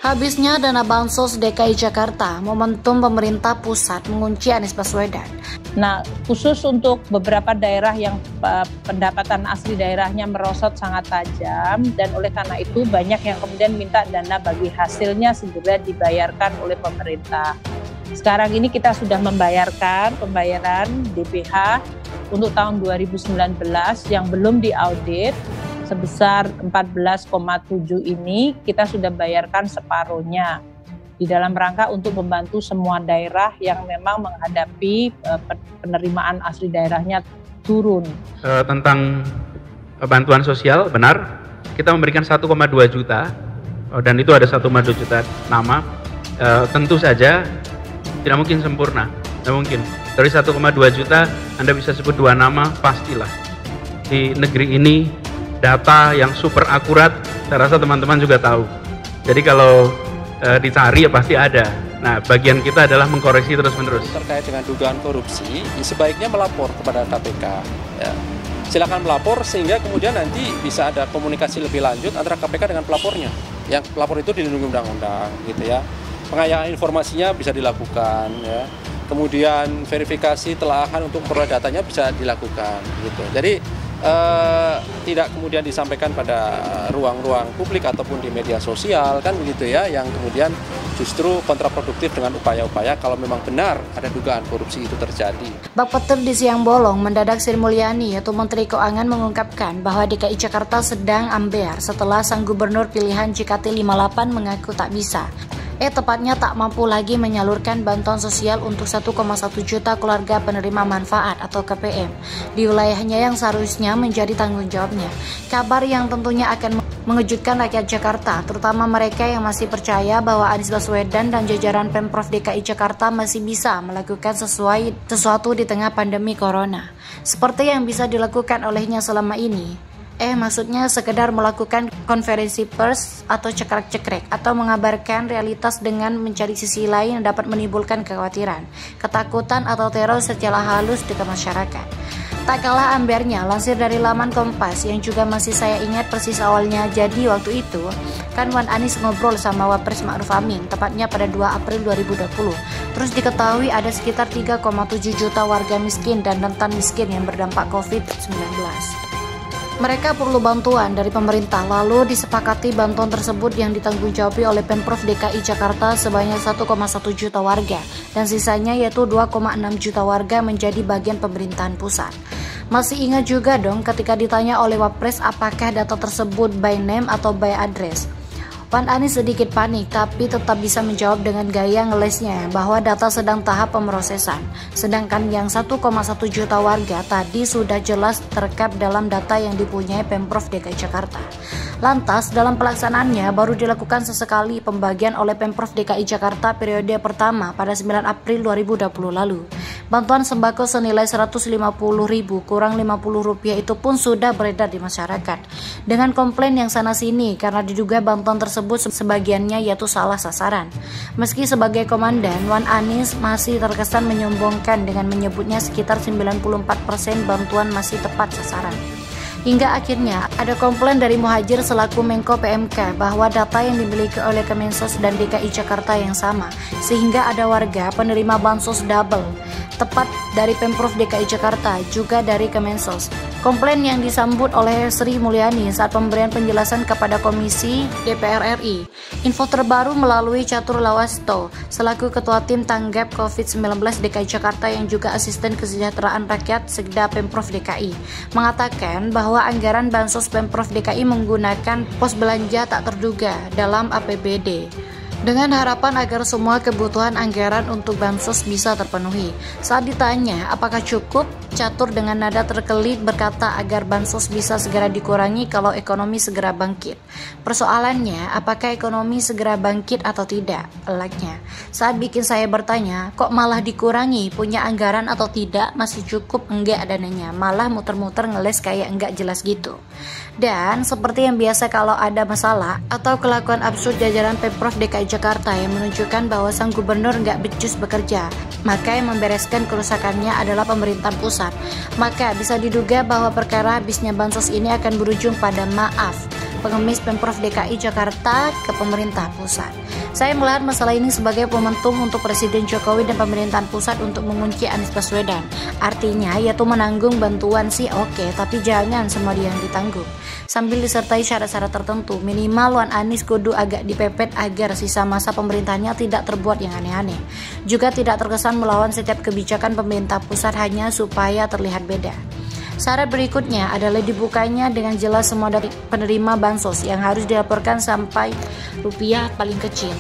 Habisnya dana Bansos DKI Jakarta, momentum pemerintah pusat mengunci Anies Baswedan. Nah, khusus untuk beberapa daerah yang pendapatan asli daerahnya merosot sangat tajam, dan oleh karena itu banyak yang kemudian minta dana bagi hasilnya segera dibayarkan oleh pemerintah. Sekarang ini kita sudah membayarkan pembayaran DPH untuk tahun 2019 yang belum diaudit, sebesar 14,7 ini kita sudah bayarkan separuhnya di dalam rangka untuk membantu semua daerah yang memang menghadapi penerimaan asli daerahnya turun. Tentang bantuan sosial, benar, kita memberikan 1,2 juta dan itu ada 1,2 juta nama. Tentu saja tidak mungkin sempurna, tidak mungkin. Dari 1,2 juta Anda bisa sebut 2 nama, pastilah. Di negeri ini data yang super akurat, saya rasa teman-teman juga tahu. Jadi kalau dicari ya pasti ada. Nah, bagian kita adalah mengkoreksi terus-menerus. Terkait dengan dugaan korupsi, sebaiknya melapor kepada KPK. Ya. Silakan melapor sehingga kemudian nanti bisa ada komunikasi lebih lanjut antara KPK dengan pelapornya. Yang pelapor itu dilindungi undang-undang, gitu ya. Pengayaan informasinya bisa dilakukan, ya. Kemudian verifikasi telahan untuk memperoleh datanya bisa dilakukan, gitu. Jadi tidak kemudian disampaikan pada ruang-ruang publik ataupun di media sosial, kan begitu ya, yang kemudian justru kontraproduktif dengan upaya-upaya kalau memang benar ada dugaan korupsi itu terjadi. Bapeten di Siang Bolong mendadak Sri Mulyani yaitu Menteri Keuangan mengungkapkan bahwa DKI Jakarta sedang ambear setelah sang gubernur pilihan JKT 58 mengaku tak bisa. Tepatnya tak mampu lagi menyalurkan bantuan sosial untuk 1,1 juta keluarga penerima manfaat atau KPM di wilayahnya yang seharusnya menjadi tanggung jawabnya. Kabar yang tentunya akan mengejutkan rakyat Jakarta, terutama mereka yang masih percaya bahwa Anies Baswedan dan jajaran Pemprov DKI Jakarta masih bisa melakukan sesuatu di tengah pandemi corona, seperti yang bisa dilakukan olehnya selama ini. Maksudnya sekedar melakukan konferensi pers atau cekrek-cekrek atau mengabarkan realitas dengan mencari sisi lain yang dapat menimbulkan kekhawatiran, ketakutan atau teror secara halus di masyarakat. Tak kalah ambernya, lansir dari laman Kompas yang juga masih saya ingat persis awalnya. Jadi waktu itu kan Wan Anies ngobrol sama Wapres Ma'ruf Amin tepatnya pada 2 April 2020. Terus diketahui ada sekitar 3,7 juta warga miskin dan rentan miskin yang berdampak COVID-19. Mereka perlu bantuan dari pemerintah, lalu disepakati bantuan tersebut yang ditanggung-jawabi oleh Pemprov DKI Jakarta sebanyak 1,1 juta warga dan sisanya yaitu 2,6 juta warga menjadi bagian pemerintahan pusat. Masih ingat juga dong ketika ditanya oleh Wapres apakah data tersebut by name atau by address. Wan Anies sedikit panik tapi tetap bisa menjawab dengan gaya ngelesnya bahwa data sedang tahap pemrosesan. Sedangkan yang 1,1 juta warga tadi sudah jelas terekam dalam data yang dipunyai Pemprov DKI Jakarta. Lantas dalam pelaksanaannya baru dilakukan sesekali pembagian oleh Pemprov DKI Jakarta periode pertama pada 9 April 2020 lalu. Bantuan sembako senilai 150.000 kurang Rp50 itu pun sudah beredar di masyarakat dengan komplain yang sana sini karena diduga bantuan tersebut sebagiannya yaitu salah sasaran. Meski sebagai komandan, Wan Anies masih terkesan menyombongkan dengan menyebutnya sekitar 94% bantuan masih tepat sasaran. Hingga akhirnya ada komplain dari Muhajir selaku Menko PMK bahwa data yang dimiliki oleh Kemensos dan DKI Jakarta yang sama, sehingga ada warga penerima bansos double, tepat dari Pemprov DKI Jakarta juga dari Kemensos. Komplain yang disambut oleh Sri Mulyani saat pemberian penjelasan kepada Komisi DPR RI. Info terbaru melalui Catur Lawasto selaku Ketua Tim Tanggap COVID-19 DKI Jakarta yang juga Asisten Kesejahteraan Rakyat Sekda Pemprov DKI mengatakan bahwa anggaran bansos Pemprov DKI menggunakan pos belanja tak terduga dalam APBD dengan harapan agar semua kebutuhan anggaran untuk bansos bisa terpenuhi. Saat ditanya apakah cukup, Catur dengan nada terkelip berkata agar bansos bisa segera dikurangi kalau ekonomi segera bangkit. Persoalannya, apakah ekonomi segera bangkit atau tidak? Elaknya. Saat bikin saya bertanya, kok malah dikurangi? Punya anggaran atau tidak? Masih cukup enggak dananya? Malah muter-muter ngeles kayak enggak jelas gitu. Dan seperti yang biasa kalau ada masalah atau kelakuan absurd jajaran Pemprov DKI Jakarta yang menunjukkan bahwa sang gubernur nggak becus bekerja, maka yang membereskan kerusakannya adalah pemerintahan pusat. Maka bisa diduga bahwa perkara habisnya bansos ini akan berujung pada maaf. pengemis Pemprov DKI Jakarta ke pemerintah pusat. Saya melihat masalah ini sebagai momentum untuk Presiden Jokowi dan pemerintahan pusat untuk mengunci Anies Baswedan. Artinya yaitu menanggung bantuan sih oke, tapi jangan semua dia yang ditanggung. Sambil disertai syarat-syarat tertentu, minimal Wan Anies kudu agak dipepet agar sisa masa pemerintahannya tidak terbuat yang aneh-aneh. Juga tidak terkesan melawan setiap kebijakan pemerintah pusat hanya supaya terlihat beda. Syarat berikutnya adalah dibukanya dengan jelas semua dari penerima bansos yang harus dilaporkan sampai rupiah paling kecil.